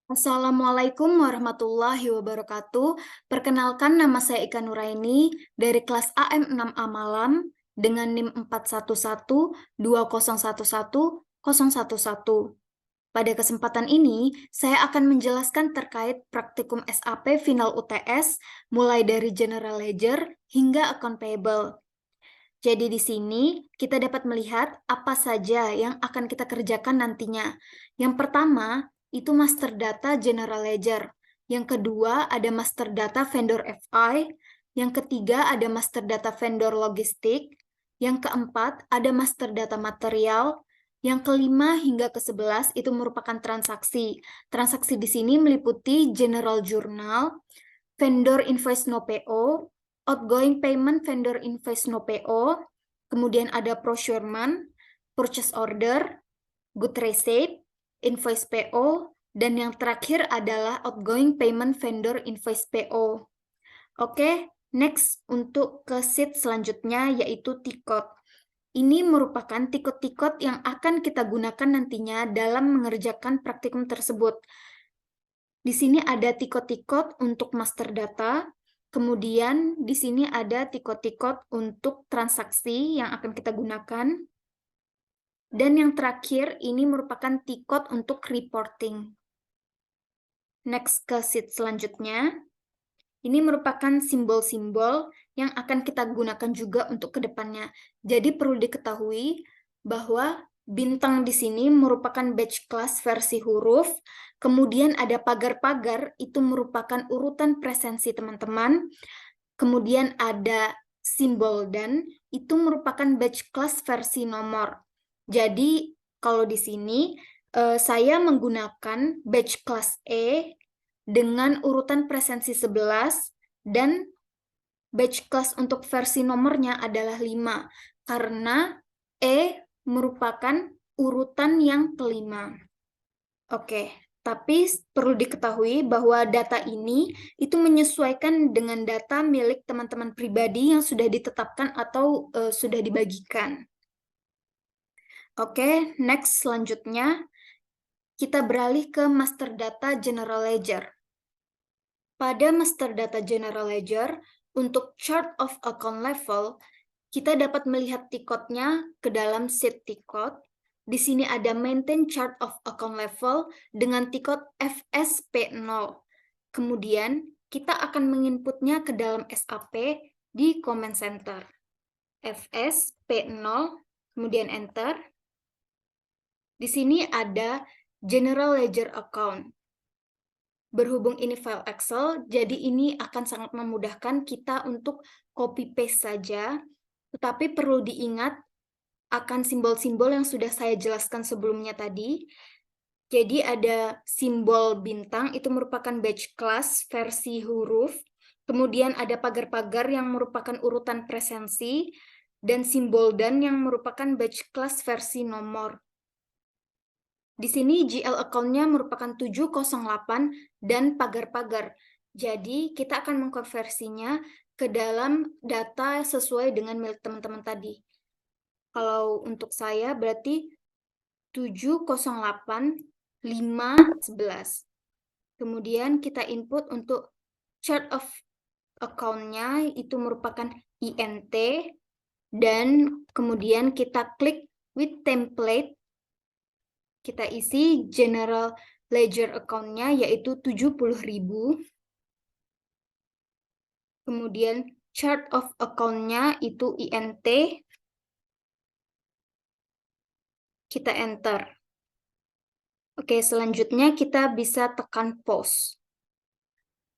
Assalamualaikum warahmatullahi wabarakatuh. Perkenalkan, nama saya Ika Nuraini dari kelas AM6A Malam dengan NIM 41120110011. Pada kesempatan ini, saya akan menjelaskan terkait praktikum SAP final UTS mulai dari General Ledger hingga Account Payable. Jadi di sini kita dapat melihat apa saja yang akan kita kerjakan nantinya. Yang pertama, itu master data general ledger. Yang kedua, ada master data vendor FI. Yang ketiga, ada master data vendor logistik. Yang keempat, ada master data material. Yang kelima hingga ke-11 itu merupakan transaksi. Transaksi di sini meliputi general journal, vendor invoice no PO, outgoing payment vendor invoice no PO, kemudian ada procurement, purchase order, good receipt, invoice PO, dan yang terakhir adalah outgoing payment vendor invoice PO. Oke, next untuk ke sheet selanjutnya yaitu TIKOT. Ini merupakan tikot-tikot yang akan kita gunakan nantinya dalam mengerjakan praktikum tersebut. Di sini ada tikot-tikot untuk master data, kemudian di sini ada tikot-tikot untuk transaksi yang akan kita gunakan, dan yang terakhir ini merupakan tikot untuk reporting. Next ke sheet selanjutnya. Ini merupakan simbol-simbol yang akan kita gunakan juga untuk kedepannya. Jadi perlu diketahui bahwa bintang di sini merupakan batch class versi huruf, kemudian ada pagar-pagar, itu merupakan urutan presensi teman-teman, kemudian ada simbol dan, itu merupakan batch class versi nomor. Jadi kalau di sini saya menggunakan batch class E, dengan urutan presensi 11 dan batch class untuk versi nomornya adalah 5 karena E merupakan urutan yang kelima. Oke, tapi perlu diketahui bahwa data ini itu menyesuaikan dengan data milik teman-teman pribadi yang sudah ditetapkan atau sudah dibagikan. Oke, next selanjutnya kita beralih ke master data general ledger. Pada master data general ledger, untuk chart of account level, kita dapat melihat tikotnya ke dalam sheet tikot. Di sini ada maintain chart of account level dengan tikot FSP0. Kemudian, kita akan menginputnya ke dalam SAP di comment center. FSP0, kemudian enter. Di sini ada general ledger account. Berhubung ini file Excel, jadi ini akan sangat memudahkan kita untuk copy-paste saja, tetapi perlu diingat akan simbol-simbol yang sudah saya jelaskan sebelumnya tadi. Jadi ada simbol bintang, itu merupakan batch class versi huruf, kemudian ada pagar-pagar yang merupakan urutan presensi, dan simbol dan yang merupakan batch class versi nomor. Di sini GL account-nya merupakan 708 dan pagar-pagar. Jadi kita akan mengkonversinya ke dalam data sesuai dengan milik teman-teman tadi. Kalau untuk saya berarti 708,511. Kemudian kita input untuk chart of account-nya itu merupakan INT, dan kemudian kita klik with template. Kita isi general ledger account-nya yaitu 70.000. Kemudian chart of account-nya itu INT. Kita enter. Oke, selanjutnya kita bisa tekan pause.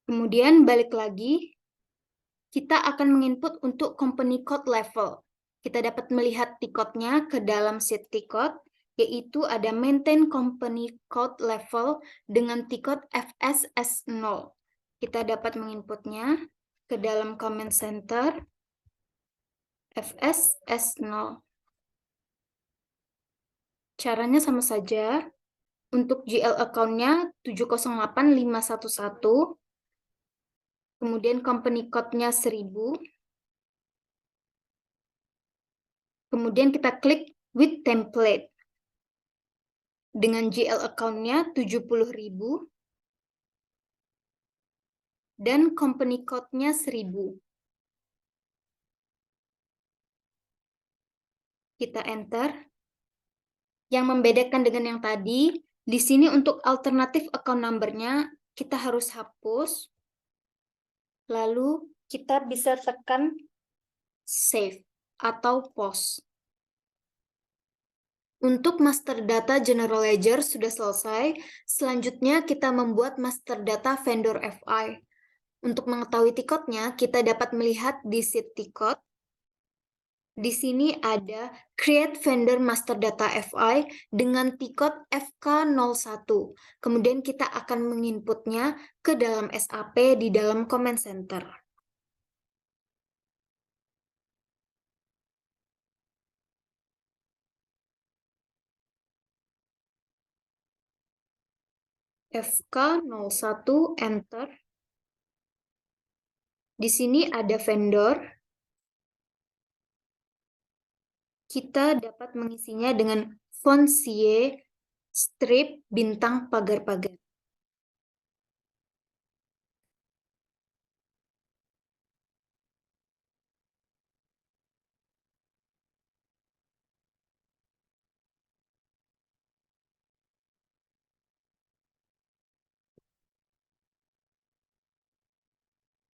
Kemudian balik lagi, kita akan menginput untuk company code level. Kita dapat melihat tiketnya ke dalam sheet tiket, yaitu ada maintain company code level dengan tiket FSS0. Kita dapat menginputnya ke dalam comment center FSS0. Caranya sama saja. Untuk GL account-nya 708,511. Kemudian company code-nya 1000. Kemudian kita klik with template. Dengan GL account-nya 70.000. dan company code-nya 1000. Kita enter. Yang membedakan dengan yang tadi, di sini untuk alternatif account number-nya kita harus hapus. Lalu kita bisa tekan save atau pause. Untuk master data general ledger sudah selesai. Selanjutnya kita membuat master data vendor FI. Untuk mengetahui tiketnya, kita dapat melihat di sheet tiket. Di sini ada Create Vendor Master Data FI dengan tiket FK01. Kemudian kita akan menginputnya ke dalam SAP di dalam Command Center. FK01, Enter. Di sini ada vendor. Kita dapat mengisinya dengan font CY, strip, bintang, pagar-pagar.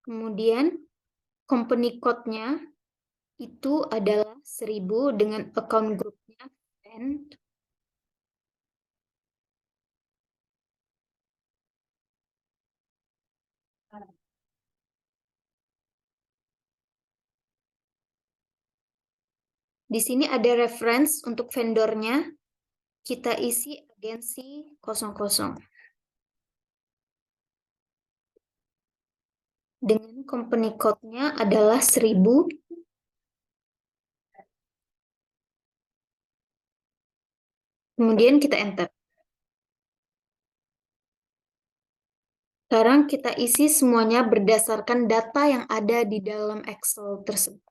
Kemudian company code-nya itu adalah 1000 dengan account group-nya friend. Di sini ada reference untuk vendornya. Kita isi agensi 00. Dengan company code-nya adalah 1000. Kemudian kita enter. Sekarang kita isi semuanya berdasarkan data yang ada di dalam Excel tersebut.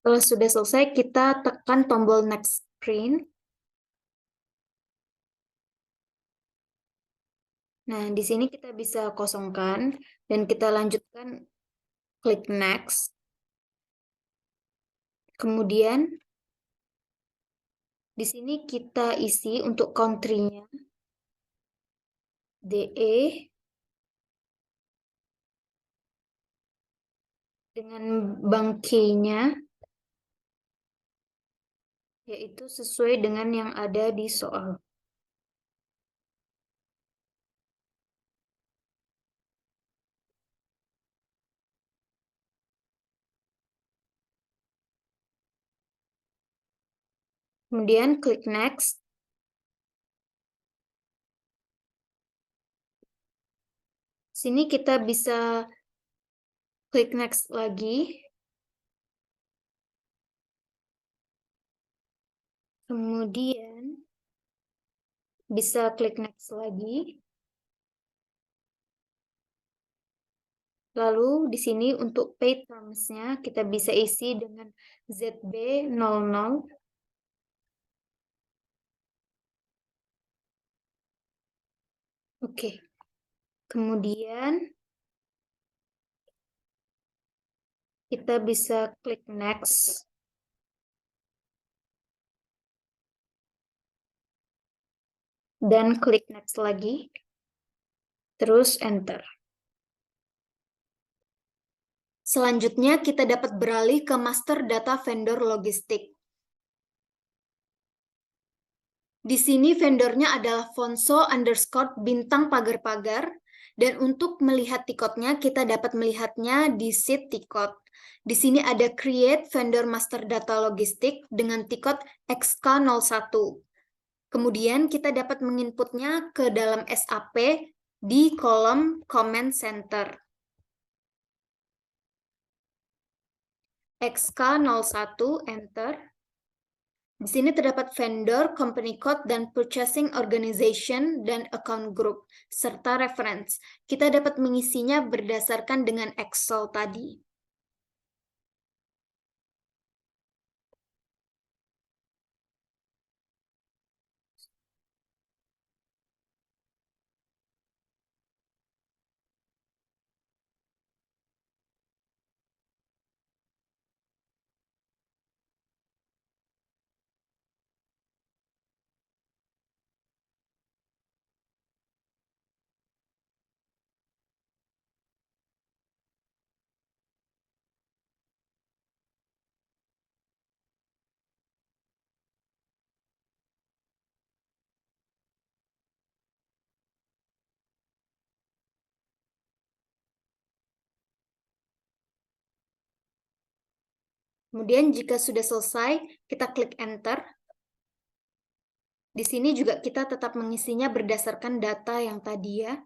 Setelah sudah selesai, kita tekan tombol next screen. Nah, di sini kita bisa kosongkan dan kita lanjutkan klik next. Kemudian di sini kita isi untuk country-nya DE dengan bank key-nya, yaitu sesuai dengan yang ada di soal. Kemudian klik next. Sini kita bisa klik next lagi. Kemudian bisa klik next lagi. Lalu di sini untuk paid terms-nya kita bisa isi dengan ZB00. Oke. Kemudian kita bisa klik next. Dan klik next lagi. Terus enter. Selanjutnya kita dapat beralih ke master data vendor logistik. Di sini vendornya adalah Fonso underscore bintang pagar-pagar. Dan untuk melihat tiketnya, kita dapat melihatnya di sheet tiket. Di sini ada create vendor master data logistik dengan tiket XK01. Kemudian kita dapat menginputnya ke dalam SAP di kolom comment center. XK01, enter. Di sini terdapat vendor, company code, dan purchasing organization, dan account group, serta reference. Kita dapat mengisinya berdasarkan dengan Excel tadi. Kemudian jika sudah selesai, kita klik enter. Di sini juga kita tetap mengisinya berdasarkan data yang tadi ya.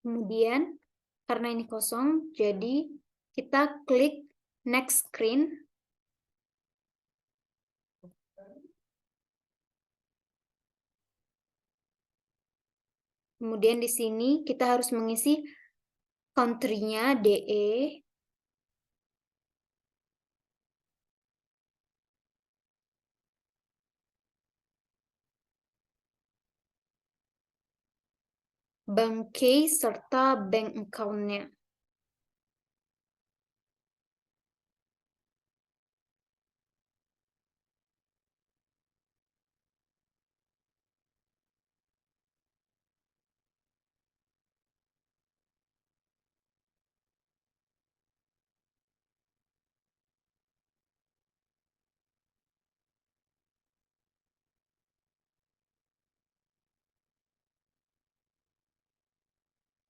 Kemudian, karena ini kosong, jadi kita klik next screen. Kemudian di sini kita harus mengisi country-nya DE. Bank case serta bank account-nya.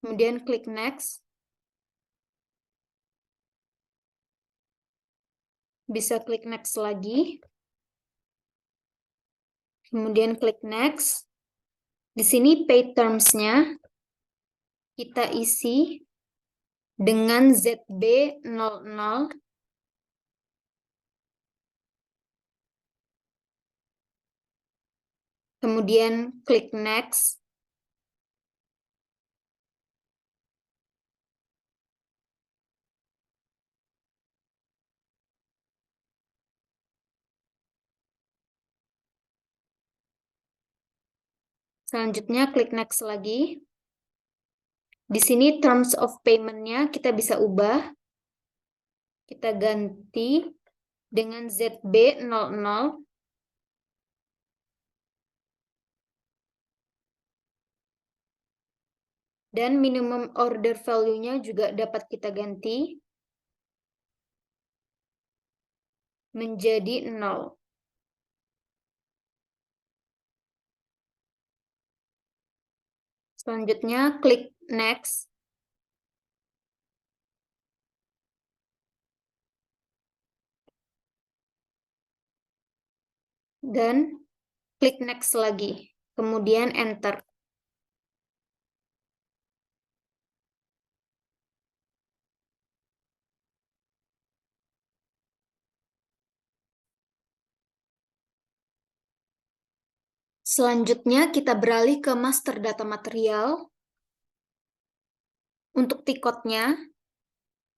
Kemudian klik next. Bisa klik next lagi. Kemudian klik next. Di sini pay terms-nya kita isi dengan ZB00. Kemudian klik next. Selanjutnya klik next lagi. Di sini terms of payment-nya kita bisa ubah. Kita ganti dengan ZB00. Dan minimum order value-nya juga dapat kita ganti menjadi 0. Selanjutnya klik next. Dan klik next lagi. Kemudian enter. Selanjutnya kita beralih ke master data material. Untuk tiketnya,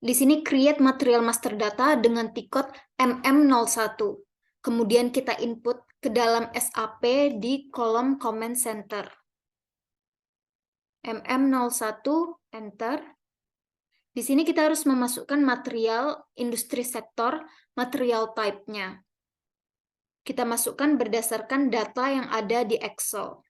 di sini create material master data dengan tiket MM01. Kemudian kita input ke dalam SAP di kolom comment center. MM01, enter. Di sini kita harus memasukkan material industri sektor, material type-nya. Kita masukkan berdasarkan data yang ada di Excel.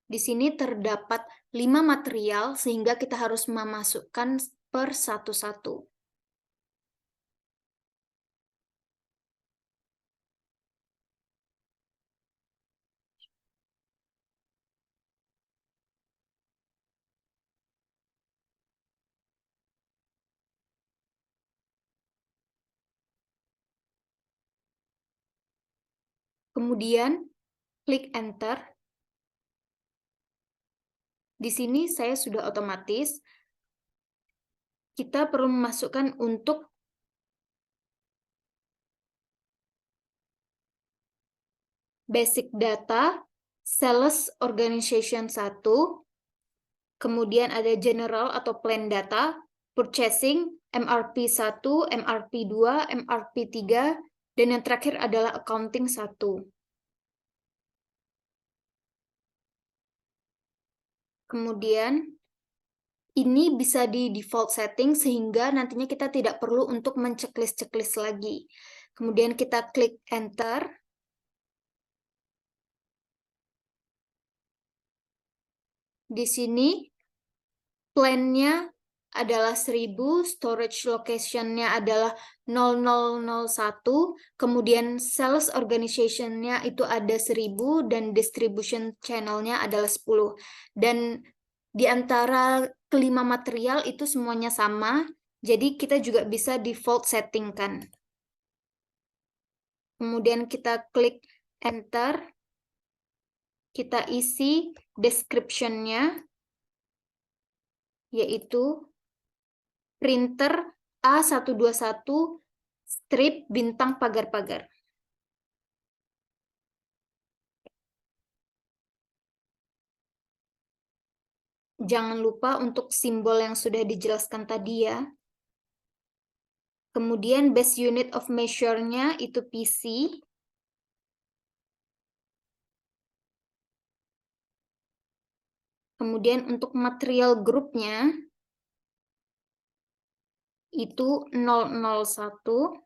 Di sini terdapat 5 material, sehingga kita harus memasukkan per satu-satu. Kemudian, klik Enter. Di sini saya sudah otomatis. Kita perlu memasukkan untuk basic data, sales organization 1, kemudian ada general atau plan data, purchasing, MRP 1, MRP 2, MRP 3, dan yang terakhir adalah accounting 1. Kemudian, ini bisa di default setting sehingga nantinya kita tidak perlu untuk menceklis-ceklis lagi. Kemudian kita klik enter. Di sini plan-nya adalah 1000, storage location-nya adalah 0001, kemudian sales organization-nya itu ada 1000, dan distribution channel-nya adalah 10. Dan di antara kelima material itu semuanya sama, jadi kita juga bisa default setting-kan. Kemudian kita klik enter, kita isi description-nya, yaitu printer A121 strip bintang pagar-pagar. Jangan lupa untuk simbol yang sudah dijelaskan tadi ya. Kemudian base unit of measure-nya itu PC. Kemudian untuk material grupnya itu 001.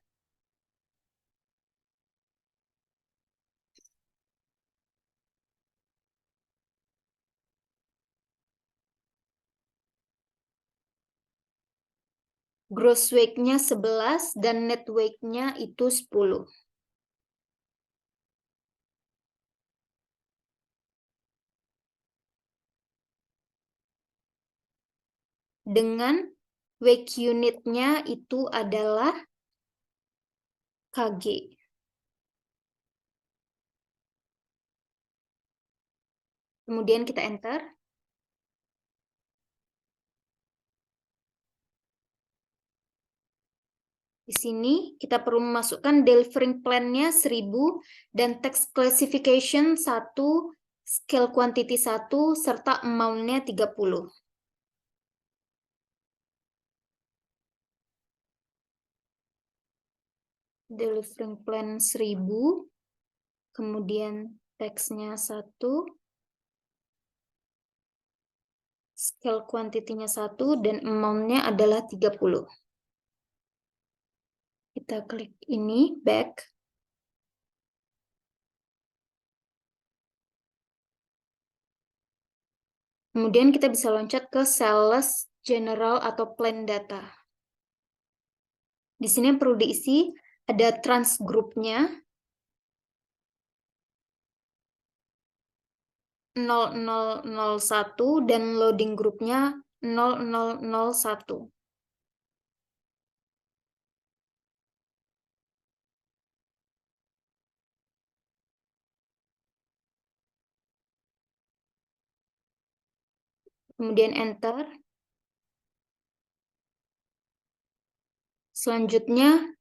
Gross weight-nya 11 dan net weight-nya itu 10. dengan wake unitnya itu adalah kg. Kemudian kita enter. Di sini kita perlu memasukkan delivering plan-nya 1000 dan text classification 1, scale quantity 1, serta amount-nya 30. Delivering plan 1000, kemudian text-nya 1, scale quantity-nya 1, dan amount-nya adalah 30. Kita klik ini, back. Kemudian kita bisa loncat ke sales, general, atau plan data. Di sini yang perlu diisi ada transgroup-nya 0001 dan loading group-nya 0001. Kemudian enter. Selanjutnya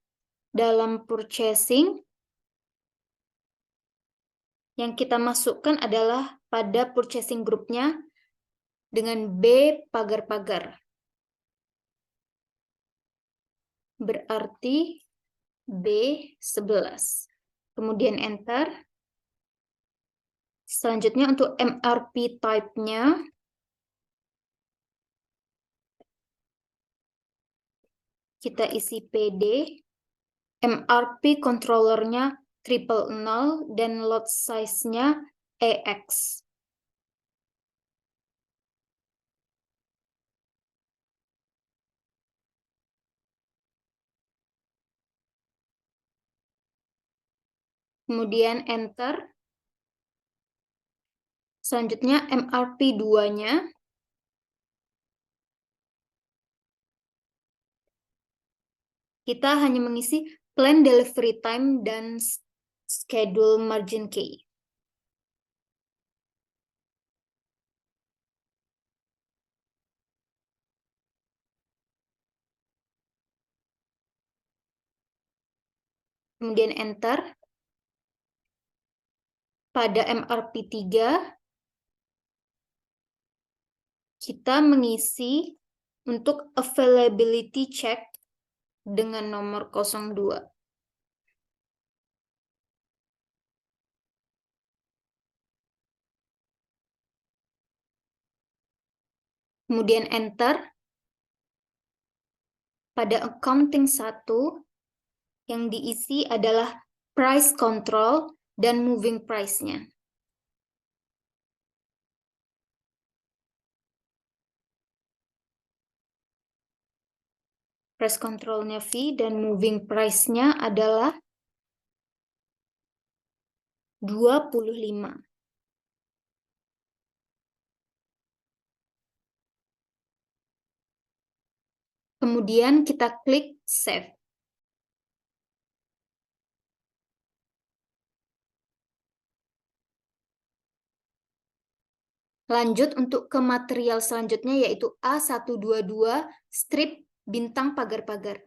dalam purchasing yang kita masukkan adalah pada purchasing group-nya dengan B pagar-pagar. Berarti B11. Kemudian enter. Selanjutnya untuk MRP type-nya kita isi PD. MRP controller-nya 000 dan lot size-nya EX. Kemudian enter. Selanjutnya MRP 2-nya kita hanya mengisi plan delivery time dan schedule margin key. Kemudian enter. Pada MRP 3 kita mengisi untuk availability check dengan nomor 02. Kemudian enter. Pada accounting 1 yang diisi adalah price control dan moving price-nya. Price control-nya V dan moving price-nya adalah 25. Kemudian kita klik save. Lanjut untuk ke material selanjutnya yaitu A122 strip bintang pagar-pagar.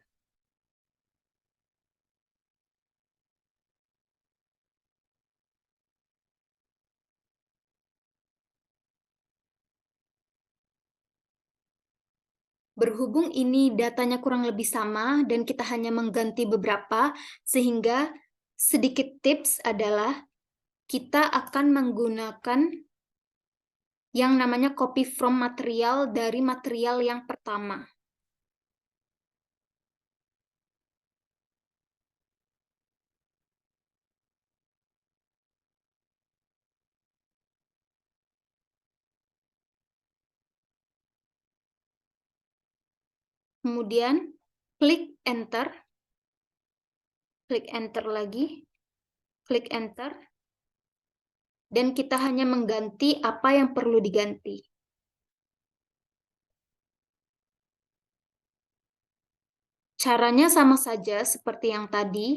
Berhubung ini datanya kurang lebih sama dan kita hanya mengganti beberapa, sehingga sedikit tips adalah kita akan menggunakan yang namanya copy from material dari material yang pertama. Kemudian klik enter lagi, klik enter, dan kita hanya mengganti apa yang perlu diganti. Caranya sama saja seperti yang tadi.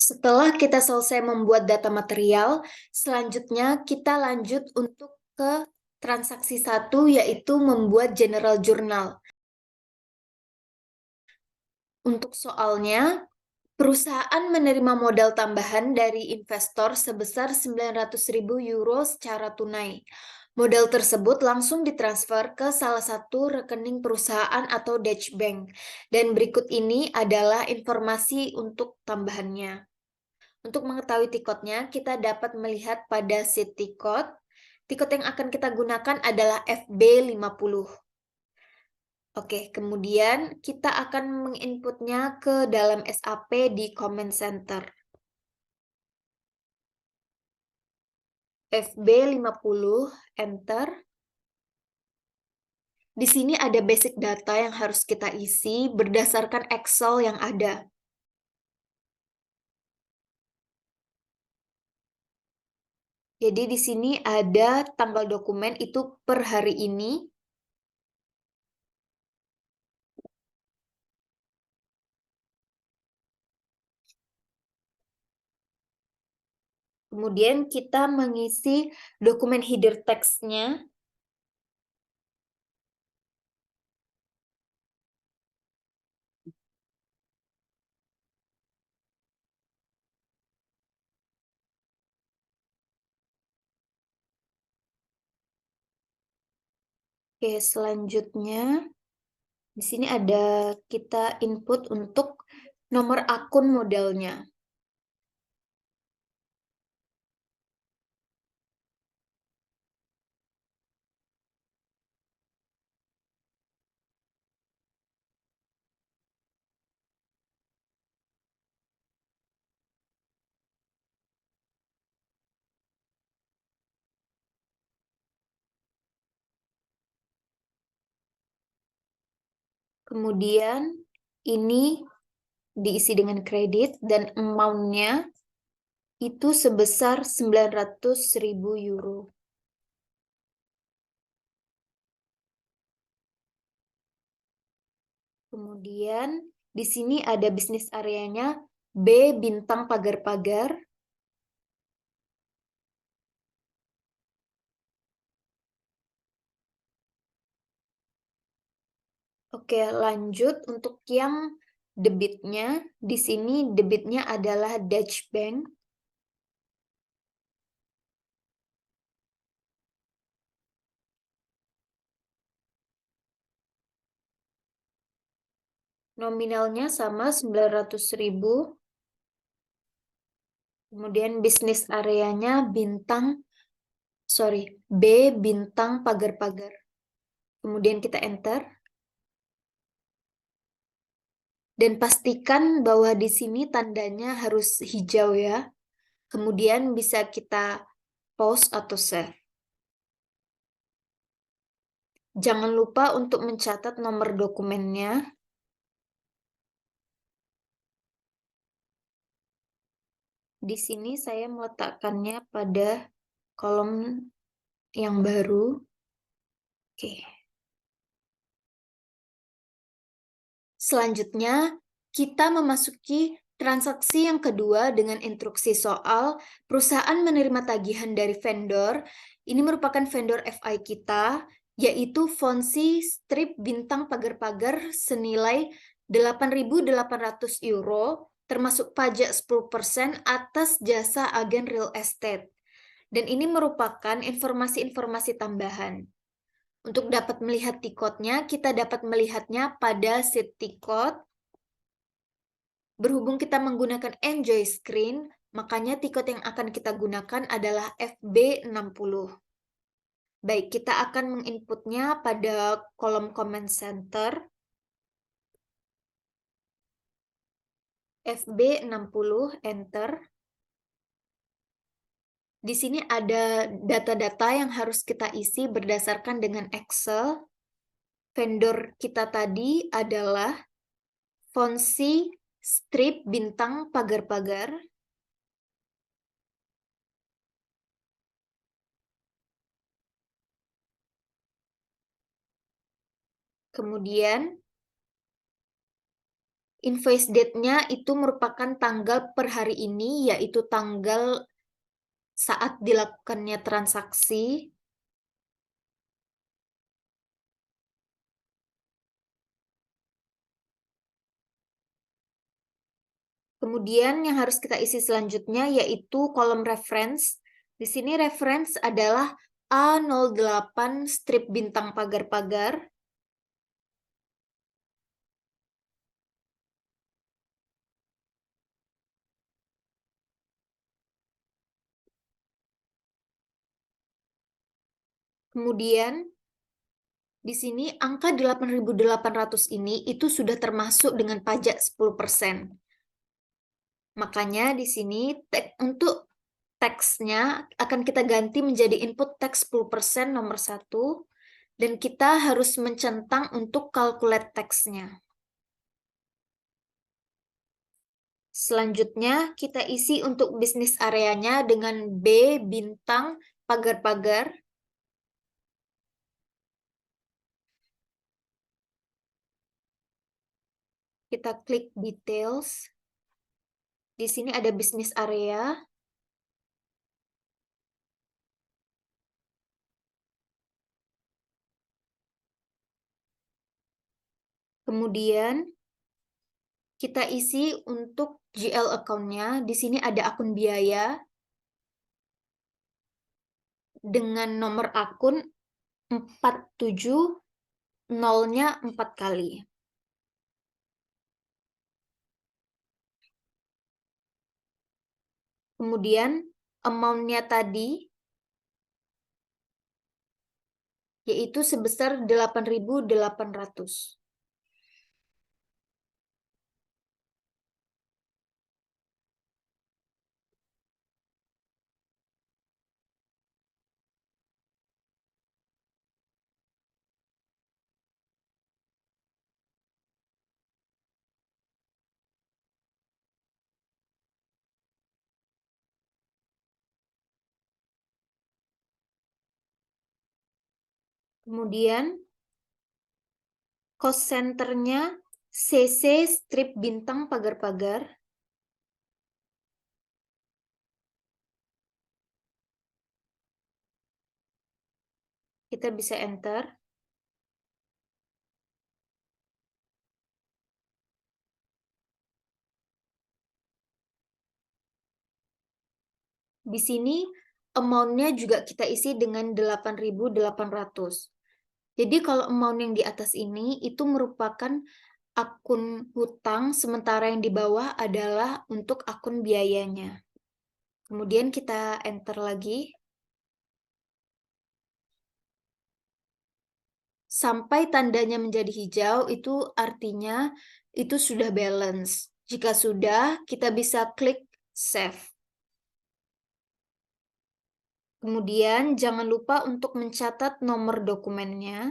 Setelah kita selesai membuat data material, selanjutnya kita lanjut untuk ke transaksi satu, yaitu membuat general journal. Untuk soalnya, perusahaan menerima modal tambahan dari investor sebesar 900.000 euro secara tunai. Modal tersebut langsung ditransfer ke salah satu rekening perusahaan atau Dutch Bank. Dan berikut ini adalah informasi untuk tambahannya. Untuk mengetahui tiketnya, kita dapat melihat pada sheet tiket. Tiket yang akan kita gunakan adalah FB50. Oke, kemudian kita akan menginputnya ke dalam SAP di Command Center. FB50, enter. Di sini ada basic data yang harus kita isi berdasarkan Excel yang ada. Jadi di sini ada tanggal dokumen itu per hari ini. Kemudian kita mengisi dokumen header text-nya. Oke, selanjutnya di sini ada kita input untuk nomor akun modalnya. Kemudian ini diisi dengan kredit dan amount-nya itu sebesar 900.000 euro. Kemudian di sini ada bisnis areanya B bintang pagar-pagar. Oke, lanjut untuk yang debitnya. Di sini debitnya adalah Dutch Bank. Nominalnya sama 900.000. Kemudian bisnis areanya B bintang pagar-pagar. Kemudian kita enter. Dan pastikan bahwa di sini tandanya harus hijau ya. Kemudian bisa kita pause atau save. Jangan lupa untuk mencatat nomor dokumennya. Di sini saya meletakkannya pada kolom yang baru. Oke. Selanjutnya, kita memasuki transaksi yang kedua dengan instruksi soal perusahaan menerima tagihan dari vendor. Ini merupakan vendor FI kita, yaitu Fonsi Strip Bintang Pagar-Pagar senilai 8.800 euro, termasuk pajak 10% atas jasa agen real estate. Dan ini merupakan informasi-informasi tambahan. Untuk dapat melihat tiketnya, kita dapat melihatnya pada sheet tiket. Berhubung kita menggunakan Enjoy Screen, makanya tiket yang akan kita gunakan adalah FB60. Baik, kita akan menginputnya pada kolom Command Center. FB60, enter. Di sini ada data-data yang harus kita isi berdasarkan dengan Excel. Vendor kita tadi adalah Fonsi Strip Bintang Pagar-Pagar. Kemudian Invoice date-nya itu merupakan tanggal per hari ini, yaitu tanggal saat dilakukannya transaksi. Kemudian yang harus kita isi selanjutnya yaitu kolom reference. Di sini reference adalah A08 strip bintang pagar-pagar. Kemudian di sini angka 8.800 ini itu sudah termasuk dengan pajak 10%. Makanya di sini untuk teksnya akan kita ganti menjadi input teks 10% nomor 1 dan kita harus mencentang untuk calculate teksnya. Selanjutnya kita isi untuk bisnis areanya dengan B bintang pagar-pagar. Kita klik details. Di sini ada bisnis area. Kemudian kita isi untuk GL account-nya. Di sini ada akun biaya dengan nomor akun 47, nolnya 4 kali. Kemudian amount-nya tadi yaitu sebesar 8.800. Kemudian cost center-nya CC strip bintang pagar-pagar. Kita bisa enter. Di sini amount-nya juga kita isi dengan 8.800. Jadi kalau amount yang di atas ini itu merupakan akun hutang, sementara yang di bawah adalah untuk akun biayanya. Kemudian kita enter lagi. Sampai tandanya menjadi hijau, itu artinya itu sudah balance. Jika sudah, kita bisa klik save. Kemudian jangan lupa untuk mencatat nomor dokumennya.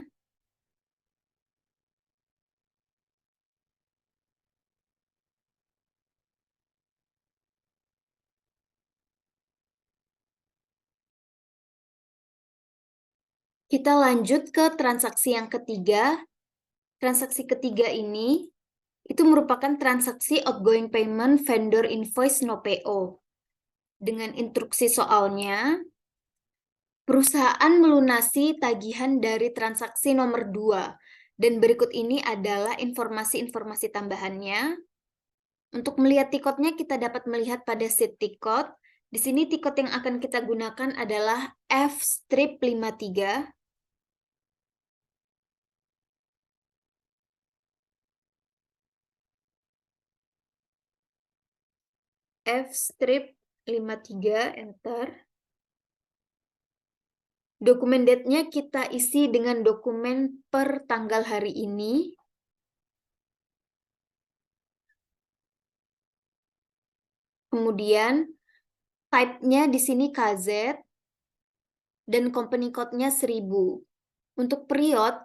Kita lanjut ke transaksi yang ketiga. Transaksi ketiga ini itu merupakan transaksi outgoing payment vendor invoice no PO. Dengan instruksi soalnya, perusahaan melunasi tagihan dari transaksi nomor 2. Dan berikut ini adalah informasi-informasi tambahannya. Untuk melihat tiketnya, kita dapat melihat pada sheet tiket. Di sini tiket yang akan kita gunakan adalah F-53. F-53, enter. Dokumen date-nya kita isi dengan dokumen per tanggal hari ini. Kemudian type-nya di sini KZ dan company code-nya 1000. Untuk period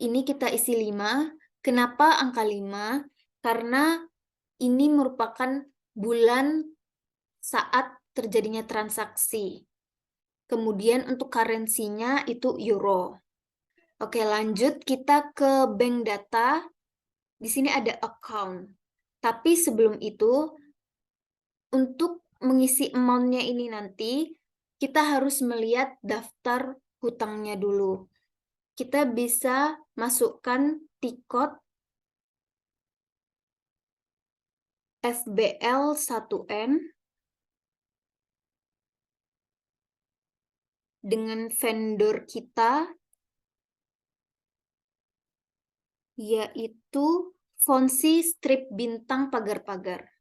ini kita isi 5. Kenapa angka 5? Karena ini merupakan bulan saat terjadinya transaksi. Kemudian untuk currency-nya itu euro. Oke, lanjut kita ke bank data. Di sini ada account. Tapi sebelum itu, untuk mengisi amount-nya ini nanti, kita harus melihat daftar hutangnya dulu. Kita bisa masukkan tikot FBL 1M dengan vendor kita, yaitu Fonsi Strip Bintang Pagar-Pagar.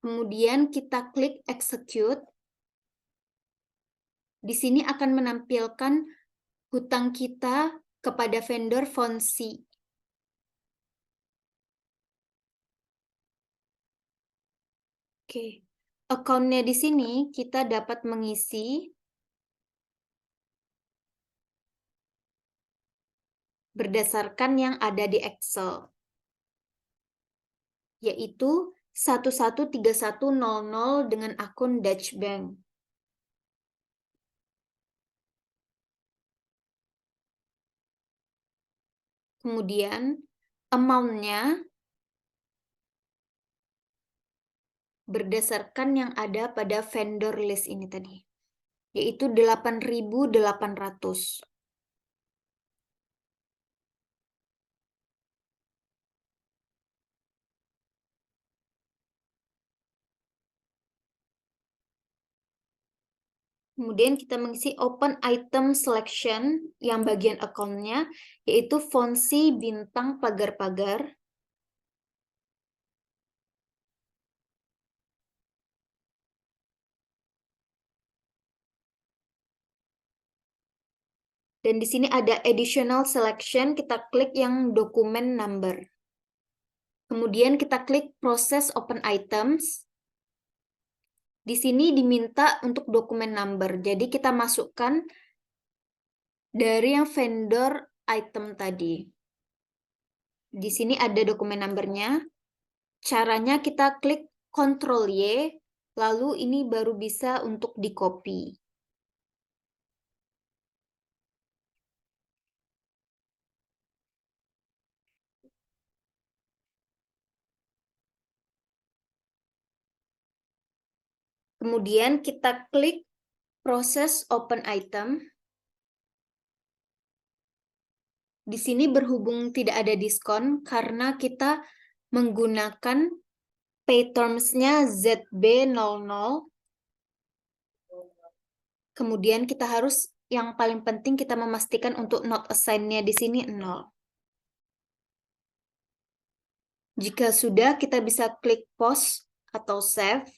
Kemudian kita klik Execute. Di sini akan menampilkan hutang kita kepada vendor Fonsi. Oke, account-nya di sini kita dapat mengisi berdasarkan yang ada di Excel, yaitu 113100 dengan akun Dutch Bank. Kemudian, amount-nya berdasarkan yang ada pada vendor list ini tadi, yaitu 8.800. Kemudian kita mengisi open item selection yang bagian account-nya, yaitu Fonsi Bintang Pagar-Pagar. Dan di sini ada additional selection, kita klik yang dokumen number. Kemudian kita klik proses open items. Di sini diminta untuk dokumen number, jadi kita masukkan dari yang vendor item tadi. Di sini ada dokumen numbernya. Caranya kita klik Ctrl Y, lalu ini baru bisa untuk di-copy. Kemudian kita klik proses open item. Di sini berhubung tidak ada diskon karena kita menggunakan pay terms-nya ZB00. Kemudian kita harus, yang paling penting kita memastikan untuk not assign-nya di sini 0. Jika sudah, kita bisa klik pause atau save.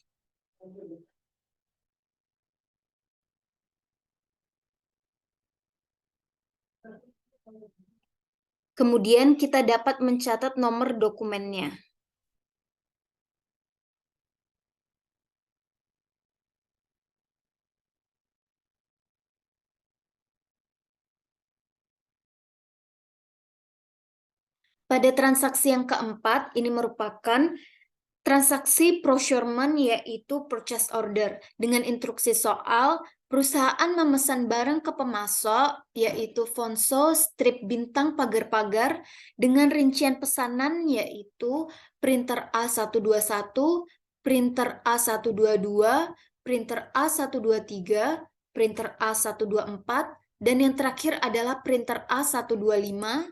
Kemudian kita dapat mencatat nomor dokumennya. Pada transaksi yang keempat, ini merupakan transaksi procurement, yaitu purchase order, dengan instruksi soal perusahaan memesan barang ke pemasok, yaitu Fonso Strip Bintang Pagar-Pagar, dengan rincian pesanan yaitu printer A121, printer A122, printer A123, printer A124, dan yang terakhir adalah printer A125,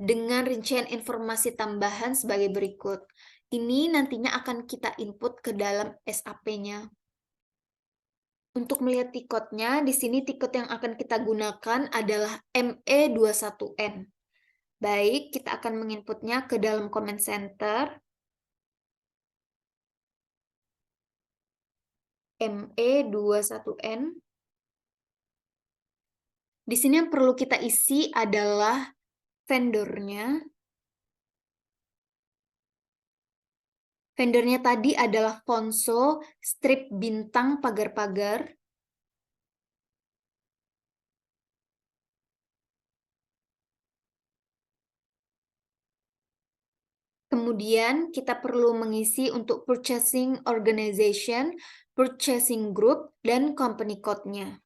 dengan rincian informasi tambahan sebagai berikut. Ini nantinya akan kita input ke dalam SAP-nya. Untuk melihat tiketnya, di sini tiket yang akan kita gunakan adalah ME21N. Baik, kita akan menginputnya ke dalam comment center. ME21N. Di sini yang perlu kita isi adalah vendornya. Vendornya tadi adalah Fonso Strip Bintang Pagar-Pagar. Kemudian kita perlu mengisi untuk purchasing organization, purchasing group, dan company code-nya.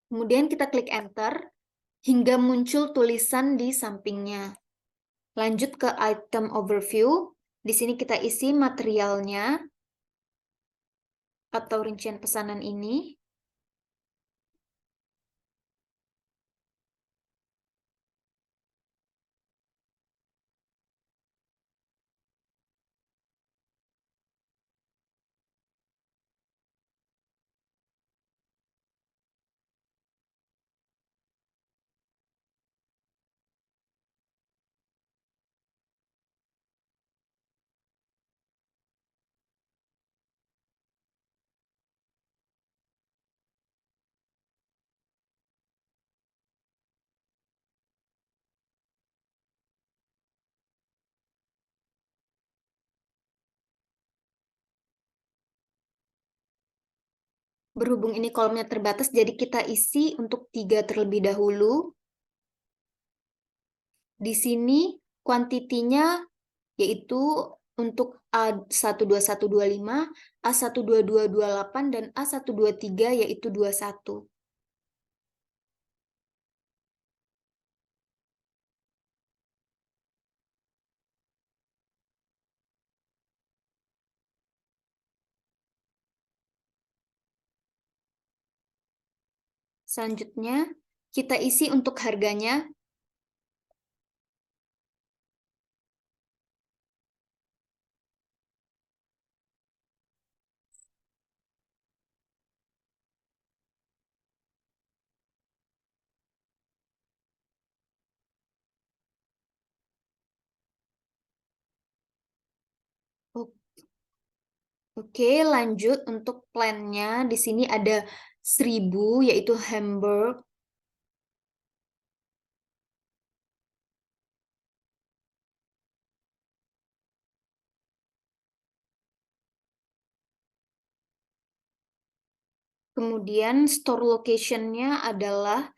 Kemudian kita klik Enter hingga muncul tulisan di sampingnya. Lanjut ke item overview. Di sini kita isi materialnya atau rincian pesanan ini. Berhubung ini kolomnya terbatas, jadi kita isi untuk 3 terlebih dahulu. Di sini kuantitinya yaitu untuk A12125, A12228, dan A123 yaitu 21. Selanjutnya, kita isi untuk harganya. Oke, lanjut untuk plan-nya. Di sini ada 1000, yaitu Hamburg. Kemudian store location-nya adalah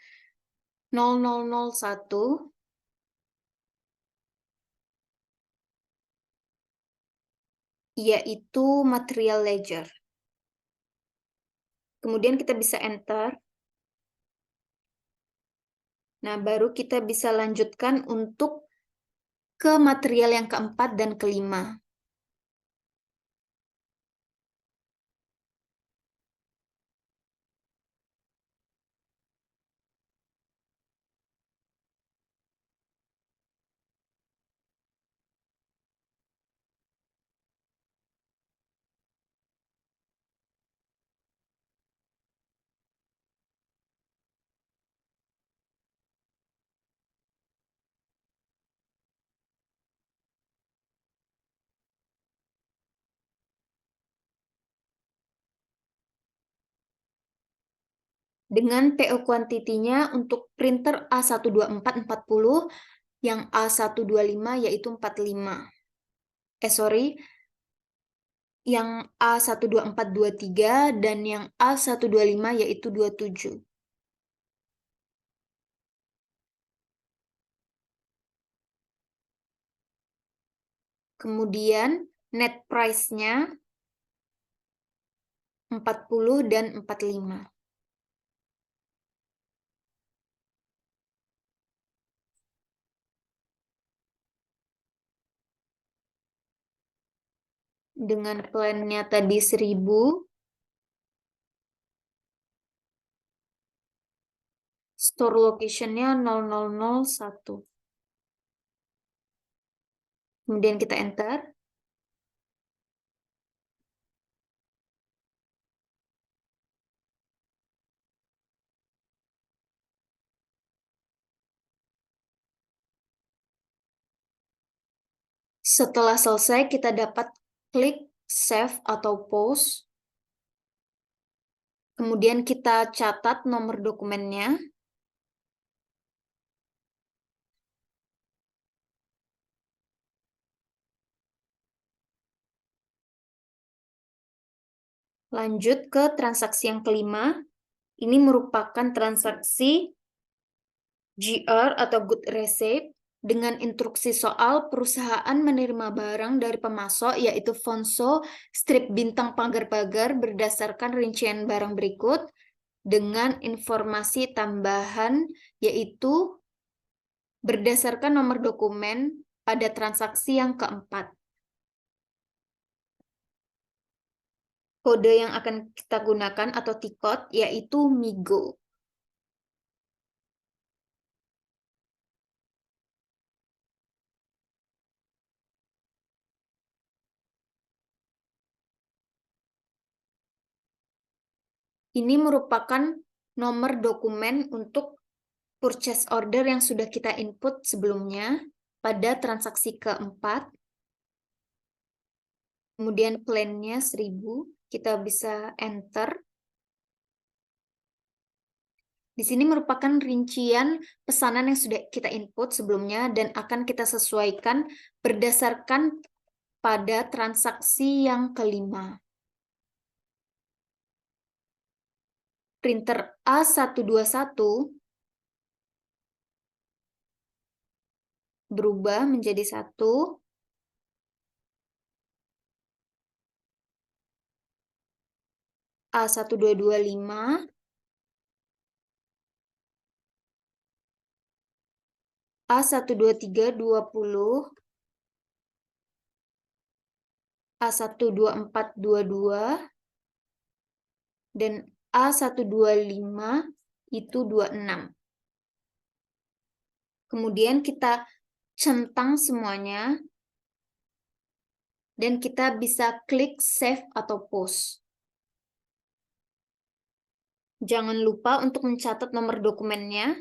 0001, yaitu material ledger. Kemudian kita bisa enter. Nah, baru kita bisa lanjutkan untuk ke material yang keempat dan kelima. Dengan PO quantity-nya untuk printer A124 40, yang A125 yaitu 45. Sorry, yang A124 23 dan yang A125 yaitu 27. Kemudian net price-nya 40 dan 45. Dengan plan-nya tadi 1000, store location-nya 0001. Kemudian kita enter. Setelah selesai, kita dapat klik save atau pause. Kemudian kita catat nomor dokumennya. Lanjut ke transaksi yang kelima. Ini merupakan transaksi GR atau Good Receipt dengan instruksi soal perusahaan menerima barang dari pemasok yaitu Fonso strip bintang pagar-pagar berdasarkan rincian barang berikut. dengan informasi tambahan, yaitu berdasarkan nomor dokumen pada transaksi yang keempat. Kode yang akan kita gunakan atau T-code yaitu MIGO. Ini merupakan nomor dokumen untuk purchase order yang sudah kita input sebelumnya pada transaksi keempat. Kemudian plan-nya 1000, kita bisa enter. Di sini merupakan rincian pesanan yang sudah kita input sebelumnya dan akan kita sesuaikan berdasarkan pada transaksi yang kelima. Printer A121 berubah menjadi 1, A1225, A12320, A12422, dan A125 itu 26. Kemudian kita centang semuanya, dan kita bisa klik save atau pause. Jangan lupa untuk mencatat nomor dokumennya.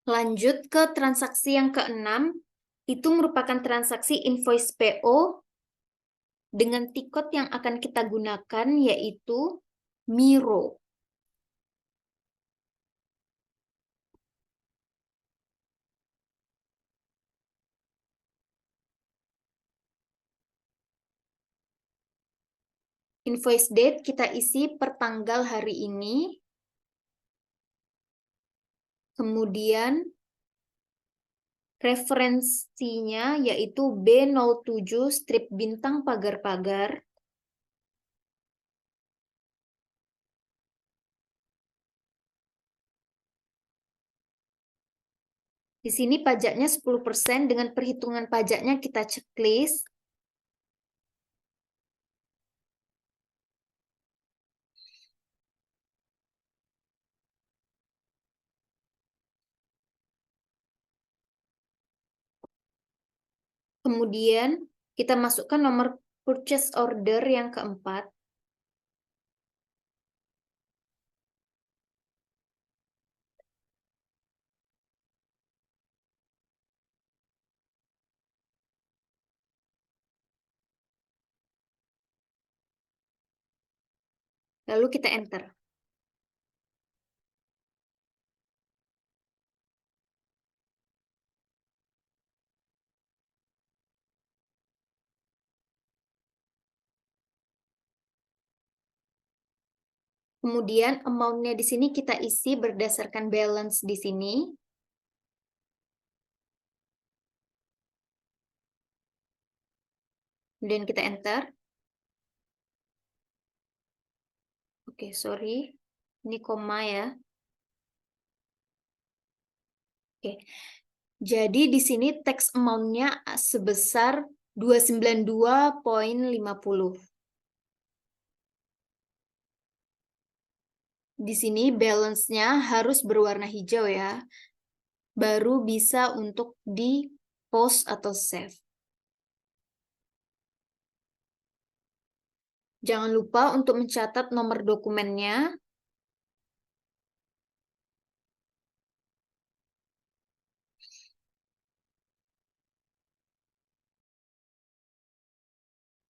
Lanjut ke transaksi yang keenam, itu merupakan transaksi invoice PO dengan T-code yang akan kita gunakan yaitu MIRO. Invoice date kita isi per tanggal hari ini. Kemudian referensinya yaitu B07 strip bintang pagar-pagar. Di sini pajaknya 10%, dengan perhitungan pajaknya kita checklist. Kemudian kita masukkan nomor purchase order yang keempat. Lalu kita enter. Kemudian amount-nya di sini kita isi berdasarkan balance di sini. Kemudian kita enter. Oke, sorry. Ini koma ya. Oke. Jadi di sini tax amount-nya sebesar 292,50. Di sini balance-nya harus berwarna hijau ya. Baru bisa untuk di post atau save. Jangan lupa untuk mencatat nomor dokumennya.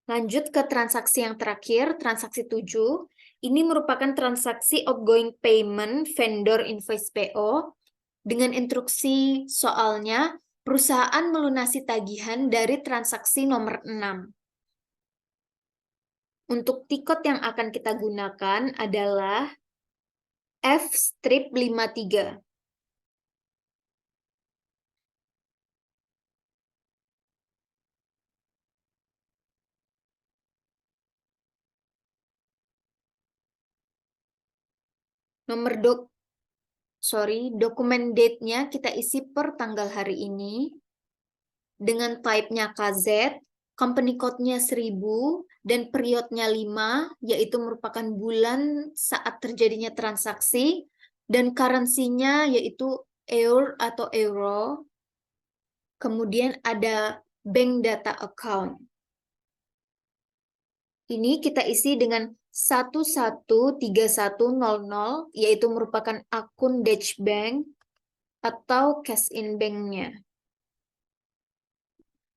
Lanjut ke transaksi yang terakhir, transaksi 7. Ini merupakan transaksi outgoing payment vendor invoice PO. Dengan instruksi soalnya, perusahaan melunasi tagihan dari transaksi nomor 6. Untuk tiket yang akan kita gunakan adalah F-53. Dokumen date-nya kita isi per tanggal hari ini. Dengan type-nya KZ, company code-nya 1000, dan periodnya 5, yaitu merupakan bulan saat terjadinya transaksi, dan currency-nya yaitu EUR atau euro. Kemudian ada bank data account. Ini kita isi dengan 113100, yaitu merupakan akun Dutch Bank atau cash in bank-nya.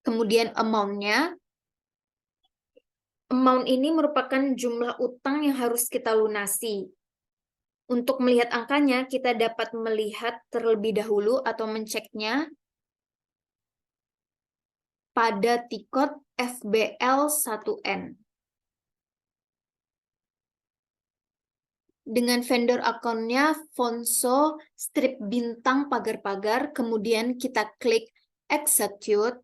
Kemudian amount-nya. Amount ini merupakan jumlah utang yang harus kita lunasi. Untuk melihat angkanya, kita dapat melihat terlebih dahulu atau menceknya pada tiket FBL1N. Dengan vendor akunnya Fonso strip bintang pagar-pagar, kemudian kita klik execute.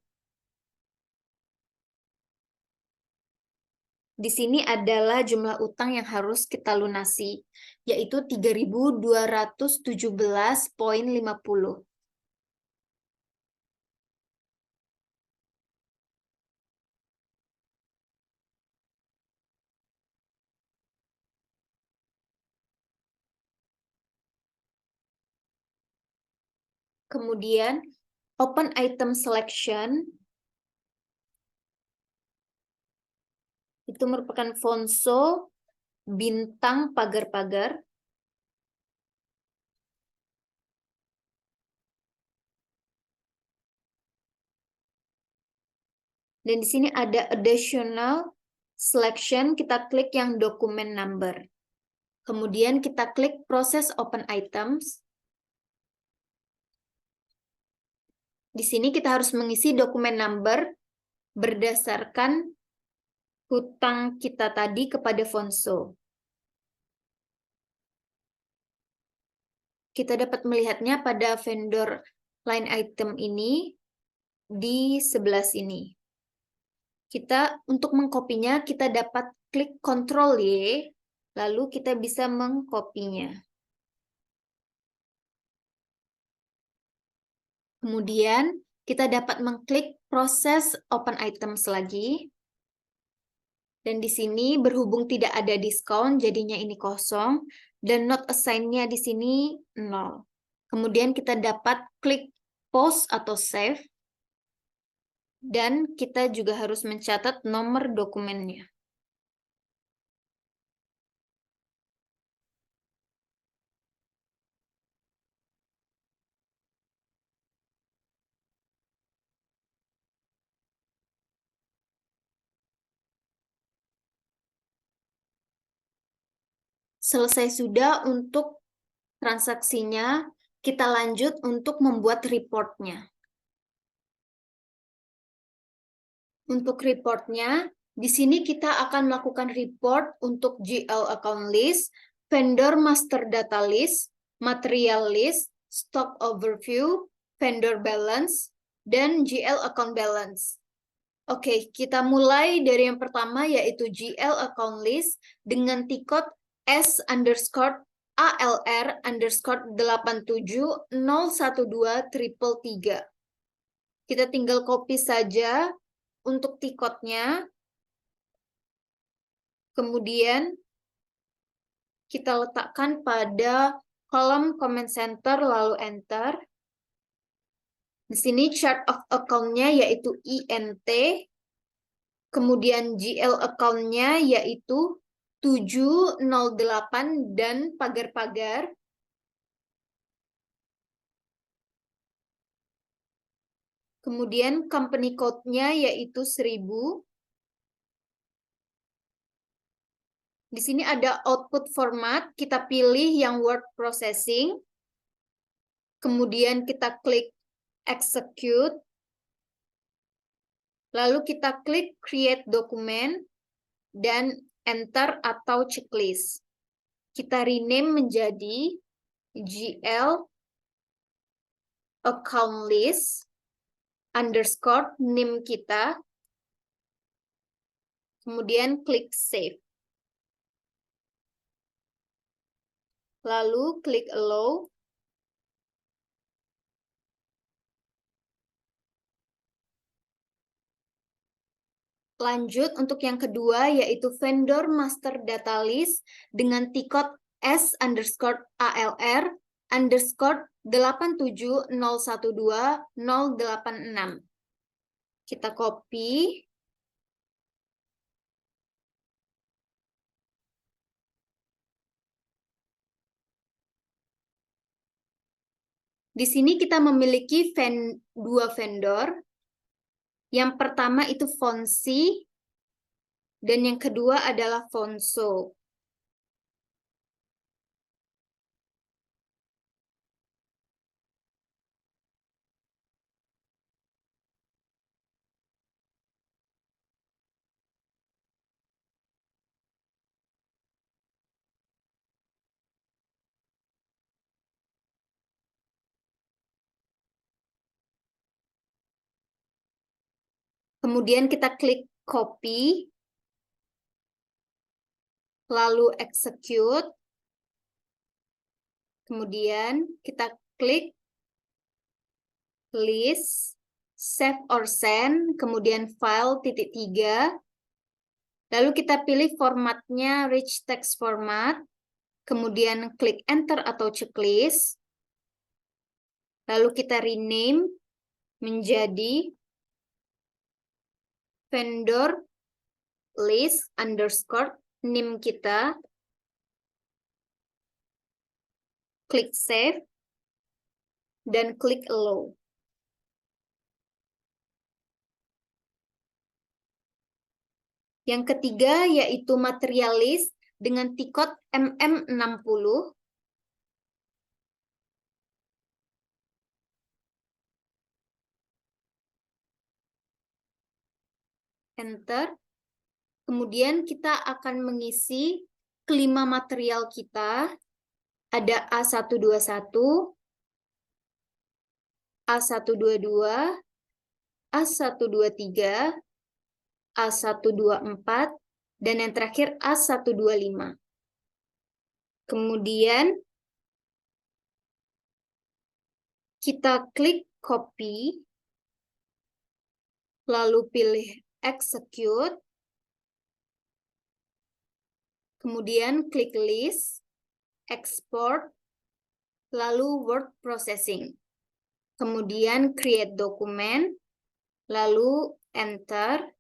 Di sini adalah jumlah utang yang harus kita lunasi, yaitu 3.217,50. Kemudian, open item selection. Itu merupakan Fonso bintang pagar-pagar. Dan di sini ada additional selection, kita klik yang dokumen number. Kemudian kita klik proses open items. Di sini kita harus mengisi dokumen number berdasarkan hutang kita tadi kepada Fonso. Kita dapat melihatnya pada vendor line item ini di sebelah sini. Untuk mengkopinya, kita dapat klik Ctrl Y, lalu kita bisa mengkopinya. Kemudian, kita dapat mengklik proses open items lagi. Dan di sini berhubung tidak ada diskon, jadinya ini kosong. Dan not assign-nya di sini 0. Kemudian kita dapat klik pause atau save. Dan kita juga harus mencatat nomor dokumennya. Selesai sudah untuk transaksinya, kita lanjut untuk membuat reportnya. Untuk reportnya, di sini kita akan melakukan report untuk GL account list, vendor master data list, material list, stock overview, vendor balance, dan GL account balance. Oke, kita mulai dari yang pertama yaitu GL account list dengan tiket S_ALR_87012333. Kita tinggal copy saja untuk tiketnya. Kemudian kita letakkan pada kolom comment center lalu enter. Di sini chart of account-nya yaitu INT. Kemudian GL account-nya yaitu 708 dan pagar-pagar. Kemudian company code-nya yaitu 1000. Di sini ada output format, kita pilih yang word processing. Kemudian kita klik execute. Lalu kita klik create document dan enter atau checklist. Kita rename menjadi GL account list underscore name kita, kemudian klik save. Lalu klik allow. Lanjut untuk yang kedua, yaitu vendor master data list dengan tikot S_ALR_870120086. Kita copy. Di sini kita memiliki dua vendor. Yang pertama itu Fonsi, dan yang kedua adalah Fonso. Kemudian kita klik copy, lalu execute. Kemudian kita klik list, save or send, kemudian file .3. Lalu kita pilih formatnya rich text format, kemudian klik enter atau checklist. Lalu kita rename menjadi vendor list underscore name kita. Klik save dan klik allow. Yang ketiga yaitu material list dengan tikot MM60. Enter. Kemudian kita akan mengisi kelima material kita. Ada A121, A122, A123, A124, dan yang terakhir A125. Kemudian kita klik copy, lalu pilih execute, kemudian klik list, export, lalu word processing. Kemudian create dokumen, lalu enter.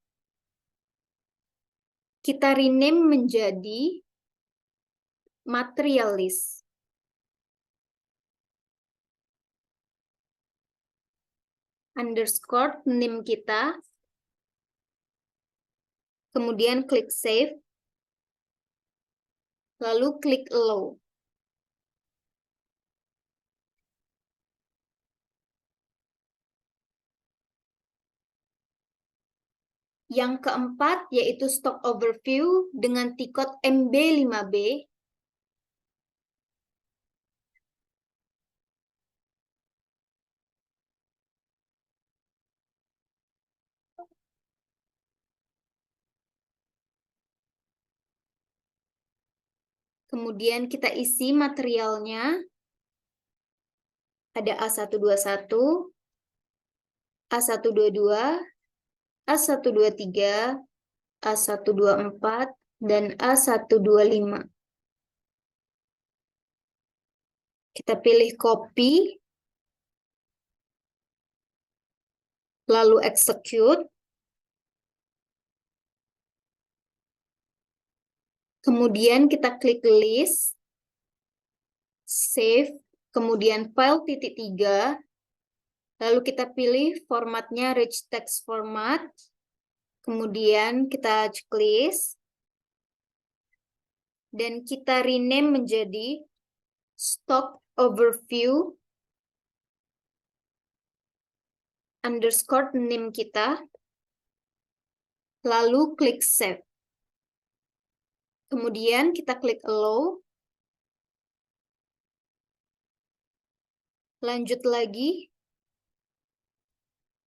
Kita rename menjadi material list. Underscore name kita. Kemudian klik save. Lalu klik allow. Yang keempat yaitu stock overview dengan tikot MB5B. Kemudian kita isi materialnya. Ada A121, A122, A123, A124, dan A125. Kita pilih copy, lalu execute. Kemudian kita klik list, save, kemudian file .3, lalu kita pilih formatnya rich text format, kemudian kita checklist, dan kita rename menjadi stock overview underscore name kita, lalu klik save. Kemudian kita klik Allow. Lanjut lagi.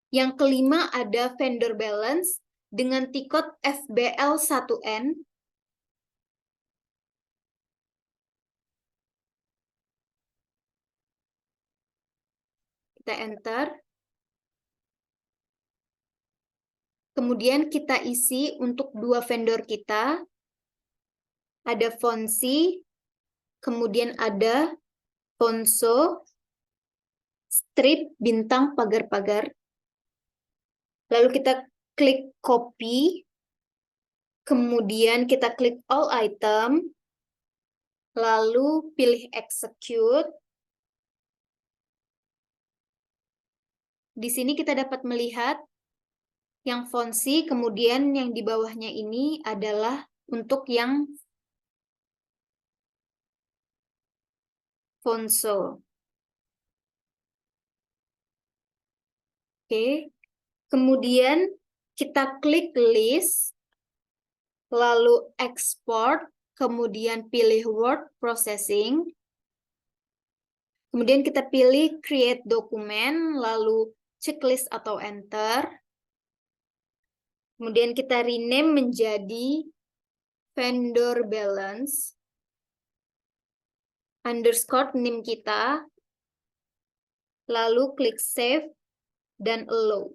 Yang kelima ada vendor balance dengan tikot FBL1N. Kita enter. Kemudian kita isi untuk dua vendor kita. Ada Fonsi, kemudian ada Fonso, strip bintang pagar-pagar. Lalu kita klik copy, kemudian kita klik all item, lalu pilih execute. Di sini kita dapat melihat yang Fonsi, kemudian yang di bawahnya ini adalah untuk yang Fonso. Oke. Kemudian kita klik list, lalu export, kemudian pilih word processing. Kemudian kita pilih create dokumen, lalu checklist atau enter. Kemudian kita rename menjadi vendor balance underscore name kita, lalu klik save dan allow.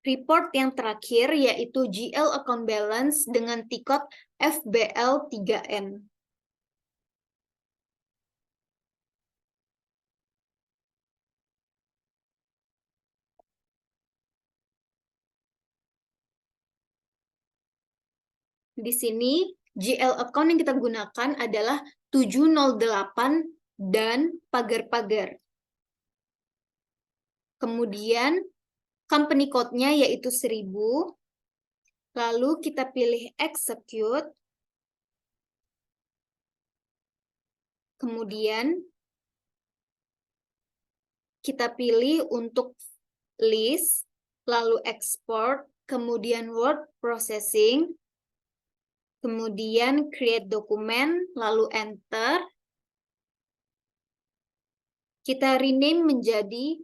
Report yang terakhir yaitu GL account balance dengan tikot FBL3N. Di sini GL account yang kita gunakan adalah 708 dan pagar-pagar. Kemudian company code-nya yaitu 1000. Lalu kita pilih execute. Kemudian kita pilih untuk list, lalu export, kemudian word processing, kemudian create dokumen, lalu enter. Kita rename menjadi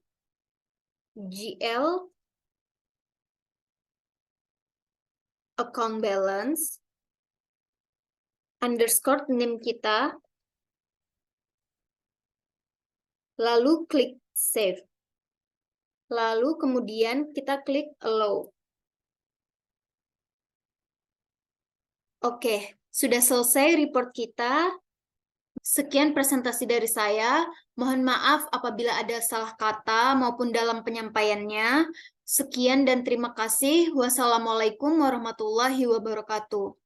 GL account balance underscore name kita, lalu klik save. Lalu kemudian kita klik allow. Oke, sudah selesai report kita. Sekian presentasi dari saya. Mohon maaf apabila ada salah kata maupun dalam penyampaiannya. Sekian dan terima kasih. Wassalamualaikum warahmatullahi wabarakatuh.